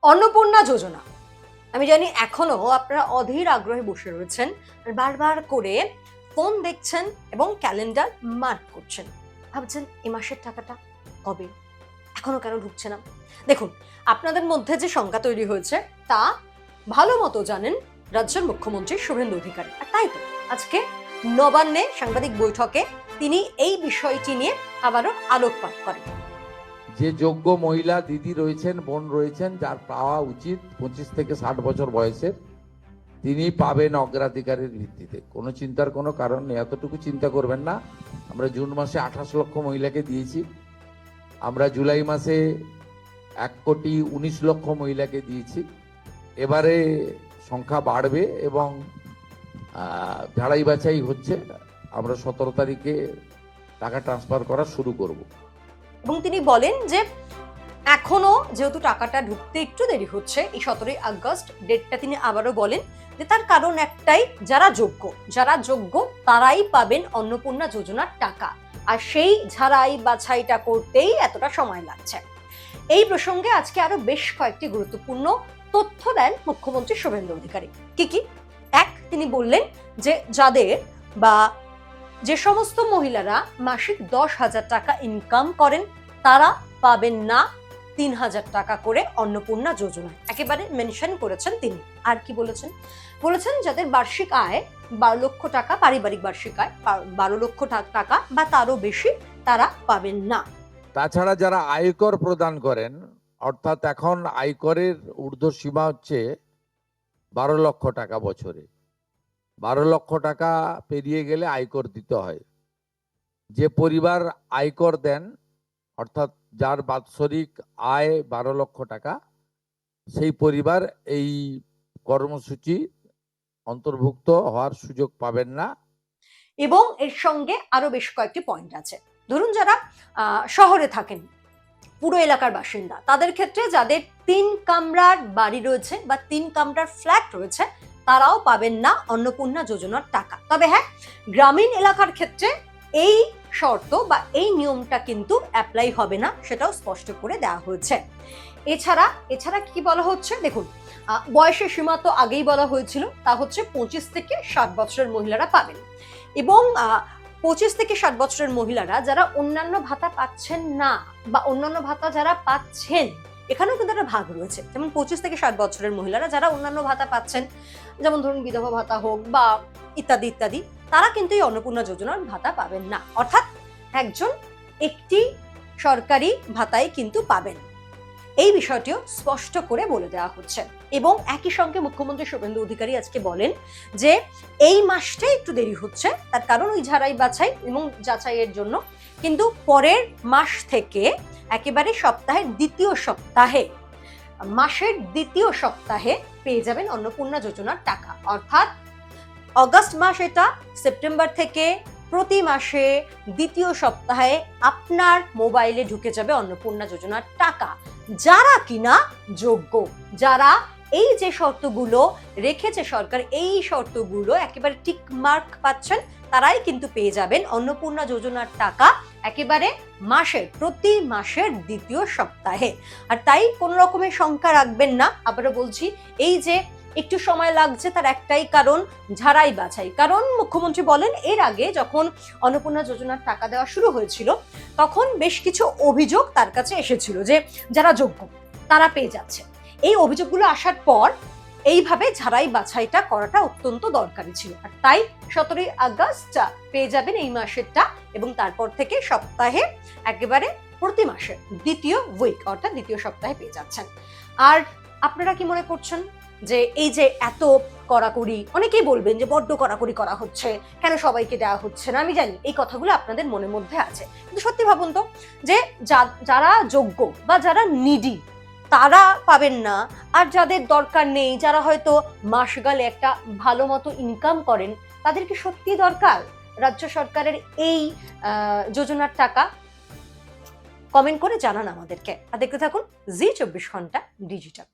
অন্নপূর্ণা যোজনা, আমি জানি এখনো আপনারা অধীর আগ্রহে বসে রয়েছেন, বারবার করে ফোন দেখছেন এবং ক্যালেন্ডার মার্ক করছেন, ভাবছেন এ মাসের টাকাটা কবে, এখনো কেন ঢুকছে না। দেখুন, আপনাদের মধ্যে যে শঙ্কা তৈরি হয়েছে তা ভালো মতো জানেন রাজ্যের মুখ্যমন্ত্রী শুভেন্দু অধিকারী। আর তাই তো আজকে নবান্নে সাংবাদিক বৈঠকে তিনি এই বিষয়টি নিয়ে আবারও আলোকপাত করেন। যে যোগ্য মহিলা দিদি রয়েছেন, বোন রয়েছেন, যার পাওয়া উচিত 25 থেকে 60 বছর বয়সের, তিনি পাবেন অগ্রাধিকারের ভিত্তিতে। কোনো চিন্তার কোনো কারণ নেই, এতটুকু চিন্তা করবেন না। আমরা জুন মাসে 28 লক্ষ মহিলাকে দিয়েছি, আমরা জুলাই মাসে 1,19,00,000 মহিলাকে দিয়েছি। এবারে সংখ্যা বাড়বে এবং ঝাড়াই বাছাই হচ্ছে। আমরা 17 তারিখে টাকা ট্রান্সফার করা শুরু করব। এবং তিনি বলেন যে এখনো যেহেতু টাকাটা ঢুকতে একটু দেরি হচ্ছে, এই 17ই আগস্ট ডেটটা তিনি আবারও বলেন যে তার কারণ একটাই, যারা যোগ্য তারাই পাবেন অন্নপূর্ণা যোজনার টাকা, আর সেই ঝাড়াই বাছাইটা করতেই এতটা সময় লাগছে। এই প্রসঙ্গে আজকে আরো বেশ কয়েকটি গুরুত্বপূর্ণ তথ্য দেন মুখ্যমন্ত্রী শুভেন্দু অধিকারী। কি? এক, তিনি বললেন যে যে সমস্ত মহিলারা মাসিক 10,000 টাকা ইনকাম করেন তারা পাবেন না 3,000 টাকা করে অন্নপূর্ণা যোজনায়, একেবারে মেনশন করেছেন তিনি। আর কি বলেছেন যাদের বার্ষিক আয় 12 লক্ষ টাকা, পারিবারিক বার্ষিক আয় 12 লক্ষ টাকা বা তারও বেশি, তারা পাবেন না। তাছাড়া যারা আয়কর প্রদান করেন, অর্থাৎ এখন আয়করের ঊর্ধ্ব সীমা হচ্ছে 12 লক্ষ টাকা বছরে, 12 লক্ষ টাকা পেরিয়ে গেলে আয়কর দিতে হয়। যে পরিবার আয়কর দেন, অর্থাৎ যার বাৎসরিক আয় 12 লক্ষ টাকা, সেই পরিবার এই কর্মসূচি অন্তর্ভুক্ত হওয়ার সুযোগ পাবেন না। এবং এর সঙ্গে আরো বেশ কয়েকটি পয়েন্ট আছে। ধরুন যারা শহরে থাকেন, পুরো এলাকার বাসিন্দা, তাদের ক্ষেত্রে যাদের 3 কামরার বাড়ি রয়েছে বা 3 কামরার ফ্ল্যাট রয়েছে, তারাও পাবেন না অন্নপূর্ণা যোজনার টাকা। তবে হ্যাঁ, গ্রামীণ এলাকার ক্ষেত্রে এই শর্ত বা এই নিয়মটা কিন্তু অ্যাপ্লাই হবে না, সেটাও স্পষ্ট করে দেওয়া হয়েছে। এছাড়া কি বলা হচ্ছে, দেখুন, বয়সের সীমা তো আগেই বলা হয়েছিল, তা হচ্ছে 25 থেকে 60 বছরের মহিলারা পাবেন। এবং 25 থেকে 60 বছরের মহিলারা যারা অন্যান্য ভাতা পাচ্ছেন না বা অন্যান্য ভাতা যারা পাচ্ছেন, এখানেও কিন্তু একটা ভাগ রয়েছে। যেমন 25 থেকে 60 বছরের মহিলারা যারা অন্যান্য ভাতা পাচ্ছেন, যেমন ধরুন বিধবা ভাতা হোক বা ইত্যাদি ইত্যাদি, তারা কিন্তু এই অন্নপূর্ণা যোজনার ভাতা পাবেন না। অর্থাৎ একজন একটি সরকারি ভাতাই কিন্তু পাবেন, এই বিষয়টিও স্পষ্ট করে বলে দেওয়া হচ্ছে। এবং একই সঙ্গে মুখ্যমন্ত্রী শুভেন্দু অধিকারী আজকে বলেন যে এই মাসটা একটু দেরি হচ্ছে, তার কারণ ওই ঝাড়াই বাছাই এবং যাচাইয়ের জন্য, কিন্তু পরের মাস থেকে একেবারে সপ্তাহের দ্বিতীয় সপ্তাহে, মাসের দ্বিতীয় সপ্তাহে পেয়ে যাবেন অন্নপূর্ণা যোজনার টাকা। অর্থাৎ অগস্ট মাস, এটা সেপ্টেম্বর থেকে প্রতি মাসে দ্বিতীয় সপ্তাহে আপনার মোবাইলে ঢুকে যাবে অন্নপূর্ণা যোজনার টাকা। যারা কিনা যোগ্য, যারা এই যে শর্তগুলো রেখেছে সরকার, এই শর্তগুলো একেবারে টিক মার্ক পাচ্ছেন, তারাই কিন্তু পেয়ে যাবেন অন্নপূর্ণা যোজনার টাকা একেবারে প্রতি মাসের দ্বিতীয় সপ্তাহে। আর তাই কোনো রকমের শঙ্কা রাখবেন না। আবারও বলছি, এই যে একটু সময় লাগছে তার একটাই কারণ, ঝাড়াই বাছাই। কারণ মুখ্যমন্ত্রী বলেন এর আগে যখন অন্নপূর্ণা যোজনার টাকা দেওয়া শুরু হয়েছিল, তখন বেশ কিছু অভিযোগ তার কাছে এসেছিল যে যারা যোগ্য তারা পেয়ে যাচ্ছে। এই অভিযোগগুলো আসার পর এইভাবে ঝাড়াই বাছাইটা করাটা অত্যন্ত দরকারি ছিল। আর তাই 17ই আগস্ট পেয়ে যাবেন এই মাসেরটা, এবং তারপর থেকে সপ্তাহে একেবারে প্রতি মাসে দ্বিতীয় উইক অর্থাৎ দ্বিতীয় সপ্তাহে পেয়ে যাচ্ছেন। আর আপনারা কি মনে করছেন যে এই যে এত কড়াকড়ি, অনেকেই বলবেন যে বড্ড কড়াকড়ি করা হচ্ছে, কেন সবাইকে দেওয়া হচ্ছে না? আমি জানি এই কথাগুলো আপনাদের মনের মধ্যে আছে, কিন্তু সত্যি ভাবুন তো, যে যারা যোগ্য বা যারা নিডি তারা পাবেন না, আর যাদের দরকার নেই, যারা হয়তো মাস গেলে একটা ভালো মতো ইনকাম করেন, তাদের কি সত্যি দরকার রাজ্য সরকারের এই যোজনার টাকা? কমেন্ট করে জানান আমাদেরকে। আর দেখতে থাকুন জি 24 ঘন্টা ডিজিটাল।